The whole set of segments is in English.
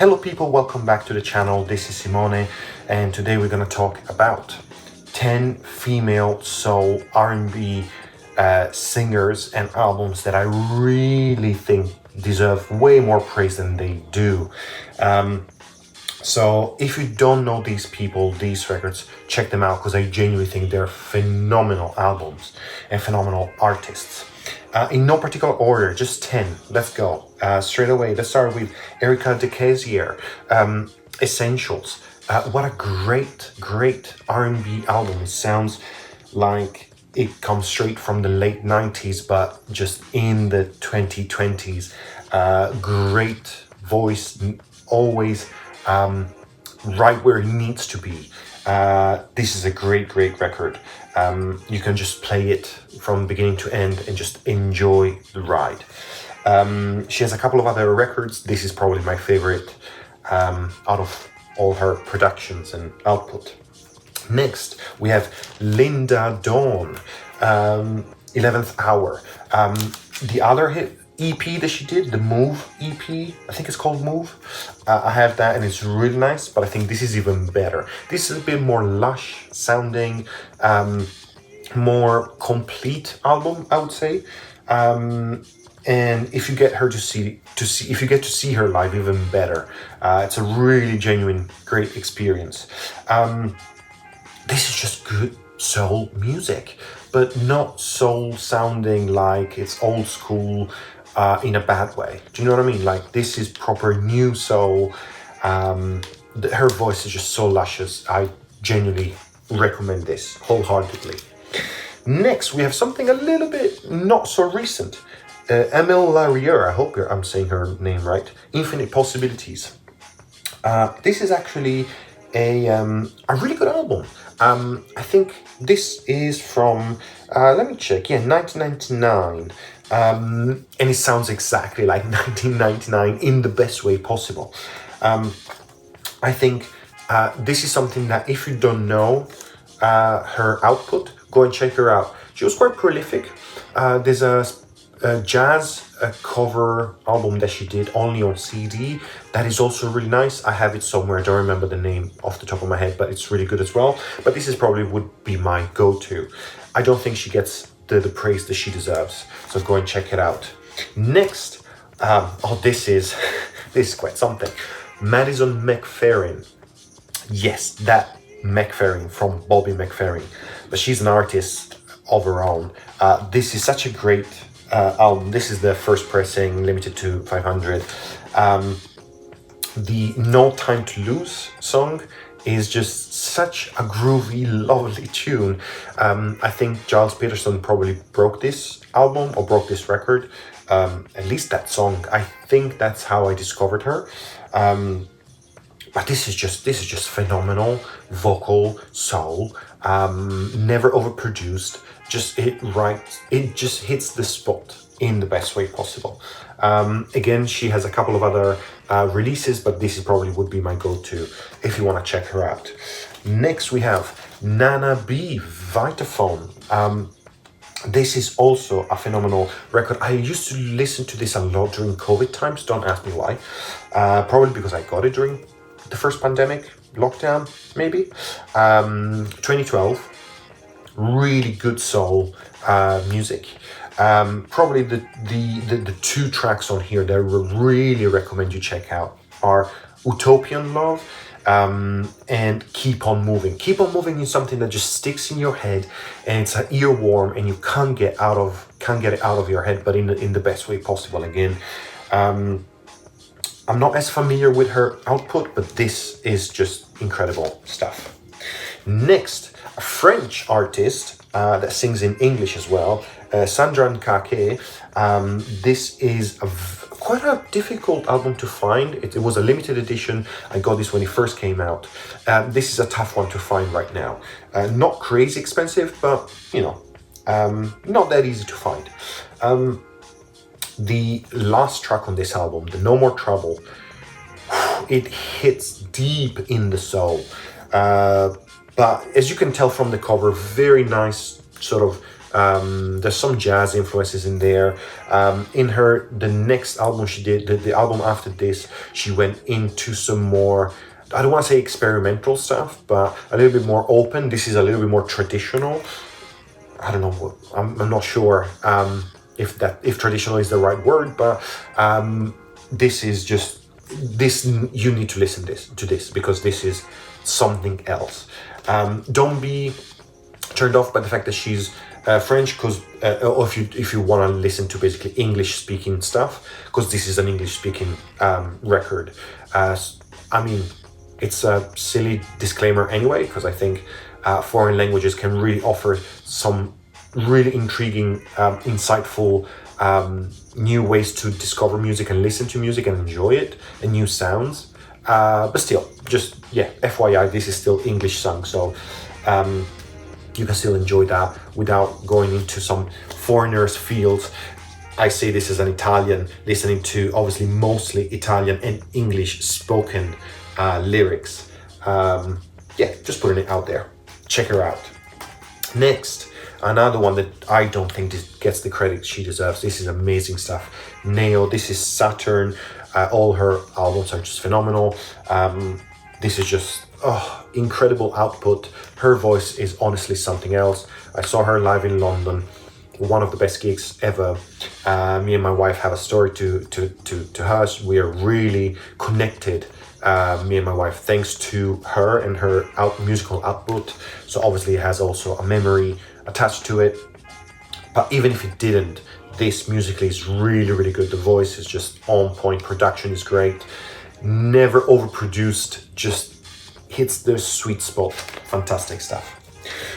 Hello people, welcome back to the channel. This is Simone, and today we're going to talk about 10 female soul R&B singers and albums that I really think deserve way more praise than they do. So if you don't know these people, these records, check them out because I genuinely think they're phenomenal albums and phenomenal artists. In no particular order, just 10. Let's go. Straight away, let's start with Erica DeCazier, Essentials. What a great R&B album. It sounds like it comes straight from the late 90s, but just in the 2020s. Great voice, always right where it needs to be. This is a great record. You can just play it from beginning to end and just enjoy the ride. She has a couple of other records. This is probably my favorite out of all her productions and output. Next, we have Linda Dawn, 11th Hour. The other EP that she did, the Move EP, I think it's called Move. I have that and it's really nice, but I think this is even better. This is a bit more lush sounding, more complete album, I would say. And if you get her if you get to see her live, even better. It's a really genuine, great experience. This is just good soul music, but not soul sounding like it's old school in a bad way. Do you know what I mean? Like, this is proper new soul. Her voice is just so luscious. I genuinely recommend this wholeheartedly. Next, we have something a little bit not so recent. Emile Larrieux, I hope I'm saying her name right. Infinite Possibilities. This is actually a really good album. I think this is from, let me check, 1999. And it sounds exactly like 1999 in the best way possible. I think this is something that if you don't know her output, go and check her out. She was quite prolific. There's a jazz cover album that she did only on CD that is also really nice. I have it somewhere. I don't remember the name off the top of my head, but it's really good as well. But this is probably would be my go-to. I don't think she gets the praise that she deserves, so go and check it out. Next, this is quite something. Madison McFerrin. Yes, that McFerrin from Bobby McFerrin, but she's an artist of her own. This is such a great album. This is the first pressing, limited to 500. The No Time to Lose song is just such a groovy, lovely tune. I think Giles Peterson probably broke this album or broke this record. At least that song. I think that's how I discovered her. But this is just phenomenal vocal soul. Never overproduced. It just hits the spot in the best way possible. Again, she has a couple of other releases, but this is probably would be my go-to if you want to check her out. Next, we have Nana B, Vitaphone. This is also a phenomenal record. I used to listen to this a lot during COVID times. Don't ask me why. Probably because I got it during the first pandemic lockdown, maybe. 2012. Really good soul music. Probably the two tracks on here that I really recommend you check out are Utopian Love and Keep On Moving. Keep On Moving is something that just sticks in your head, and it's an earworm, and you can't get it out of your head, but in the best way possible. Again, I'm not as familiar with her output, but this is just incredible stuff. Next, a French artist that sings in English as well, Sandra Nkake. This is quite a difficult album to find. It was a limited edition. I got this when it first came out. This is a tough one to find right now. Not crazy expensive, but you know, not that easy to find. The last track on this album, the No More Trouble, it hits deep in the soul. But as you can tell from the cover, very nice sort of There's some jazz influences in there. The next album she did, the album after this, she went into some more, I don't want to say experimental stuff, but a little bit more open. This is a little bit more traditional. I don't know. I'm not sure if traditional is the right word, but this is just this. You need to listen to this because this is something else. Don't be turned off by the fact that she's French, because or if you want to listen to basically English speaking stuff, because this is an English speaking record. I mean, it's a silly disclaimer anyway, because I think foreign languages can really offer some really intriguing, insightful new ways to discover music and listen to music and enjoy it, and new sounds. But still, just FYI, this is still English sung, so you can still enjoy that without going into some foreigners' fields. I say this as an Italian, listening to obviously mostly Italian and English spoken lyrics. Just putting it out there. Check her out. Next, another one that I don't think gets the credit she deserves. This is amazing stuff. Neo, this is Saturn. All her albums are just phenomenal. This is just incredible output. Her voice is honestly something else. I saw her live in London, one of the best gigs ever. Me and my wife have a story to her. We are really connected, me and my wife, thanks to her and her musical output. So obviously it has also a memory attached to it. But even if it didn't, this musically is really, really good. The voice is just on point. Production is great. Never overproduced, just hits the sweet spot. Fantastic stuff.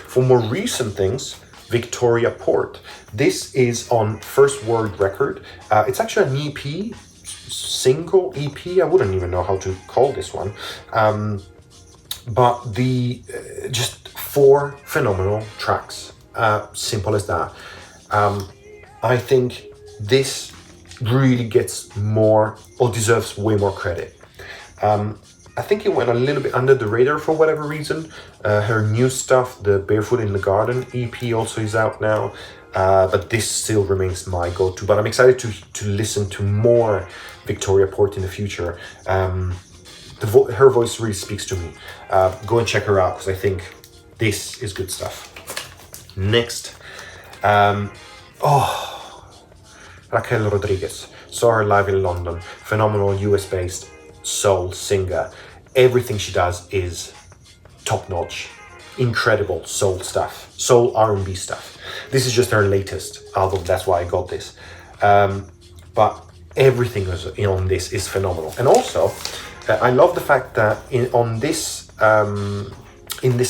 For more recent things, Victoria Port. This is on First Word Record. It's actually an EP, single EP. I wouldn't even know how to call this one. But just 4 phenomenal tracks. Simple as that. I think this really gets more, or deserves way more credit. I think it went a little bit under the radar for whatever reason. Her new stuff, the Barefoot in the Garden EP, also is out now. But this still remains my go-to. But I'm excited to listen to more Victoria Port in the future. Her voice really speaks to me. Go and check her out, because I think this is good stuff. Next, Raquel Rodriguez. Saw her live in London. Phenomenal US-based soul singer. Everything she does is top-notch. Incredible soul stuff. Soul R&B stuff. This is just her latest album. That's why I got this. But everything on this is phenomenal. And also, I love the fact that in this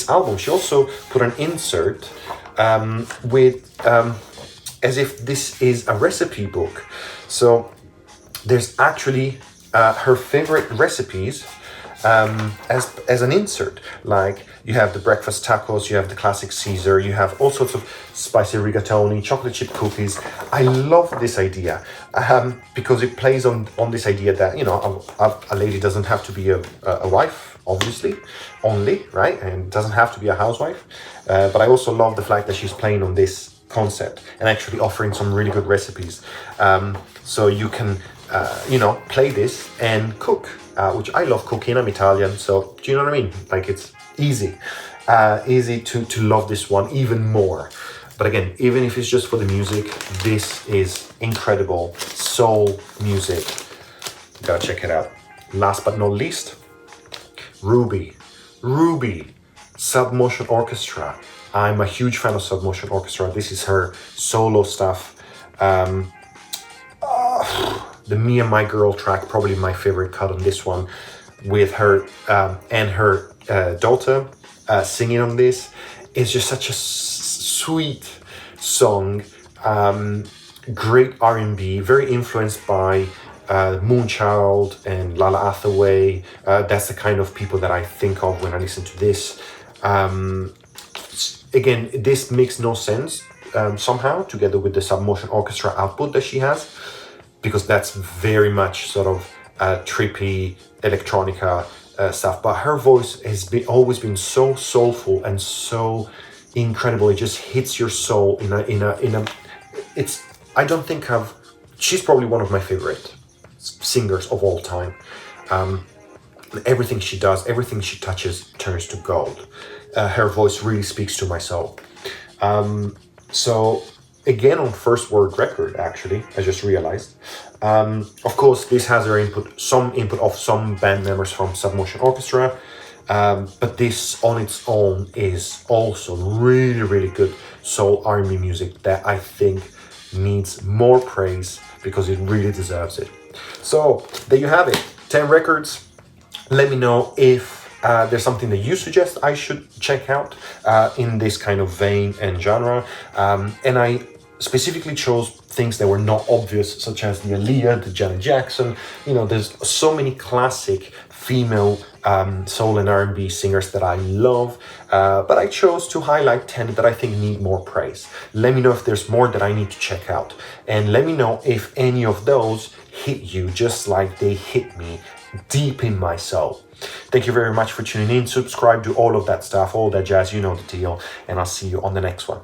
album, she also put an insert with as if this is a recipe book. So there's actually her favorite recipes as an insert. Like, you have the breakfast tacos, you have the classic Caesar, you have all sorts of spicy rigatoni, chocolate chip cookies. I love this idea because it plays on this idea that, you know, a lady doesn't have to be a wife, obviously, only, right? And doesn't have to be a housewife. But I also love the fact that she's playing on this concept and actually offering some really good recipes. So you can, play this and cook, which I love cooking. I'm Italian, so do you know what I mean? Like, it's easy to love this one even more. But again, even if it's just for the music, this is incredible soul music. You gotta check it out. Last but not least, Ruby, Submotion Orchestra. I'm a huge fan of Submotion Orchestra. This is her solo stuff. The Me and My Girl track, probably my favorite cut on this one, with her and her daughter singing on this. It's just such a sweet song. Great R&B, very influenced by Moonchild and Lala Hathaway. That's the kind of people that I think of when I listen to this. Again, this makes no sense somehow together with the Submotion Orchestra output that she has, because that's very much sort of trippy electronica stuff. But her voice has always been so soulful and so incredible. It just hits your soul it's, I don't think she's probably one of my favorite singers of all time. Everything she does, everything she touches turns to gold. Her voice really speaks to my soul. So again, on First Word record, actually, I just realized. Of course, this has some input of some band members from Submotion Orchestra, but this on its own is also really, really good soul R&B music that I think needs more praise because it really deserves it. So there you have it, 10 records. Let me know if there's something that you suggest I should check out in this kind of vein and genre. And I specifically chose things that were not obvious, such as the Aaliyah, the Janet Jackson. You know, there's so many classic female soul and R&B singers that I love, but I chose to highlight 10 that I think need more praise. Let me know if there's more that I need to check out, and let me know if any of those hit you just like they hit me deep in my soul. Thank you very much for tuning in. Subscribe, do all of that stuff, all that jazz, you know the deal, and I'll see you on the next one.